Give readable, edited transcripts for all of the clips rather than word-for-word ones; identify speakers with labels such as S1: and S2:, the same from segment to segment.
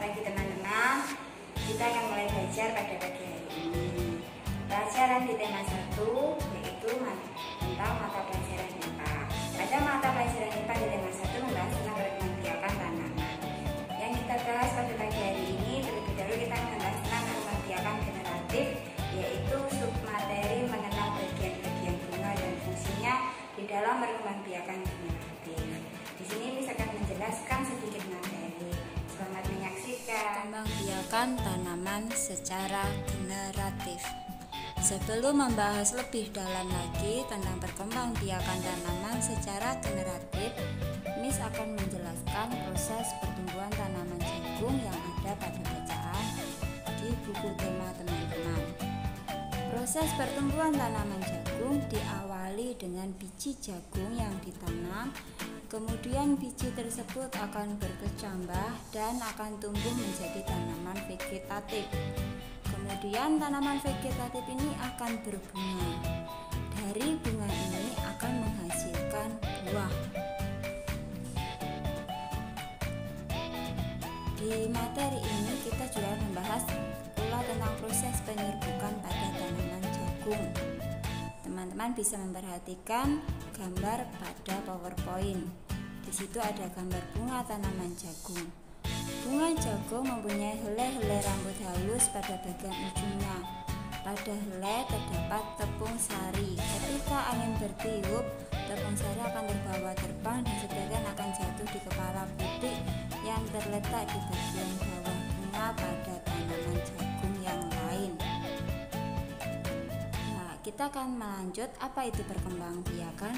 S1: pagi teman-teman. Kita akan mulai belajar pada pagi hari ini. Pelajaran di tema 1 yaitu tentang mata pelajaran IPA. Pada mata pelajaran IPA di tema 1 membahas tentang perkembangan biakan tanaman. Yang kita bahas pada pagi hari ini, terlebih dahulu kita akan membahas tentang perkembangan biakan generatif, yaitu submateri mengenal bagian-bagian bunga dan fungsinya di dalam perkembangan biakan generatif. Di sini Miss akan menjelaskan sedikit materi. Selamat menyaksikan.
S2: Perkembangbiakan tanaman secara generatif. Sebelum membahas lebih dalam lagi tentang perkembangbiakan tanaman secara generatif, Miss akan menjelaskan proses pertumbuhan tanaman jagung yang ada pada bacaan di buku tema teman-teman. Proses pertumbuhan tanaman jagung diawali dengan biji jagung yang ditanam. Kemudian biji tersebut akan berkecambah dan akan tumbuh menjadi tanaman vegetatif. Kemudian tanaman vegetatif ini akan berbunga. Dari bunga ini akan menghasilkan buah. Di materi ini kita juga membahas pula tentang proses penyerbukan pada tanaman jagung. Teman-teman bisa memperhatikan gambar pada PowerPoint. Di situ ada gambar bunga tanaman jagung. Bunga jagung mempunyai helai-helai rambut halus pada bagian ujungnya. Pada helai terdapat tepung sari. Ketika angin bertiup, tepung sari akan terbawa terbang dan sebagian akan jatuh di kepala putih yang terletak di bagian bawah bunga pada tanaman jagung yang lain. Kita akan melanjut apa itu perkembangbiakan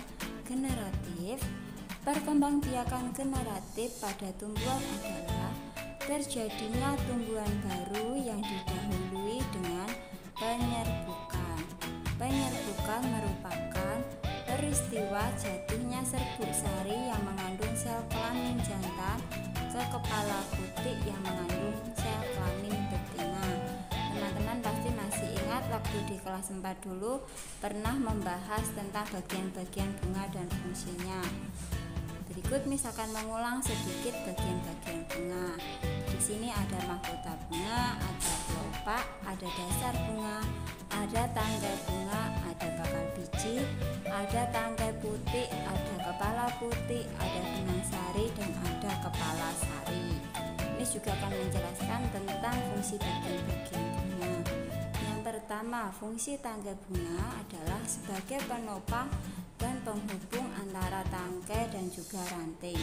S2: generatif. Perkembangbiakan generatif pada tumbuhan adalah terjadinya tumbuhan baru yang didahului dengan penyerbukan. Penyerbukan merupakan peristiwa jatuhnya serbuk sari yang mengandung sel kelamin jantan ke kepala putih yang mengandung sel kelamin betina. Teman-teman pasti masih ingat waktu di kelas 4 dulu pernah membahas tentang bagian-bagian bunga dan fungsinya. Berikut Miss akan mengulang sedikit bagian-bagian bunga. Di sini ada mahkota bunga, ada kelopak, ada dasar bunga, ada tangkai bunga, ada bakal biji, ada tangkai putih, ada kepala putih, ada benang sari, dan ada kepala sari. Miss juga akan menjelaskan tentang fungsi bagian-bagian bunga. Yang pertama, fungsi tangkai bunga adalah sebagai penopang dan penghubung antara tangkai dan juga ranting.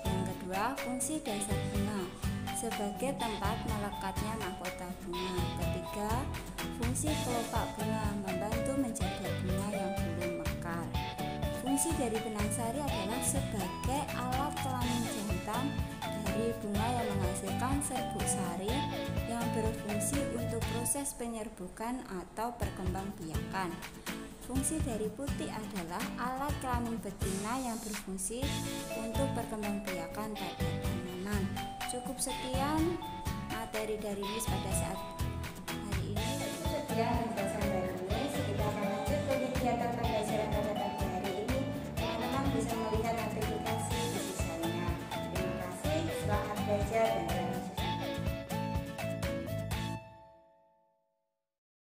S2: Yang kedua, fungsi dasar bunga sebagai tempat melekatnya mahkota bunga. Ketiga, fungsi kelopak bunga membantu menjaga bunga yang belum mekar. Fungsi dari benang sari adalah sebagai alat kelamin jantan dari bunga yang menghasilkan serbuk sari yang berfungsi untuk proses penyerbukan atau perkembangbiakan. Fungsi dari putih adalah alat kelamin betina yang berfungsi untuk perkembangbiakan pada tanaman. Cukup sekian materi dari Miss pada saat hari ini.
S1: Sekian.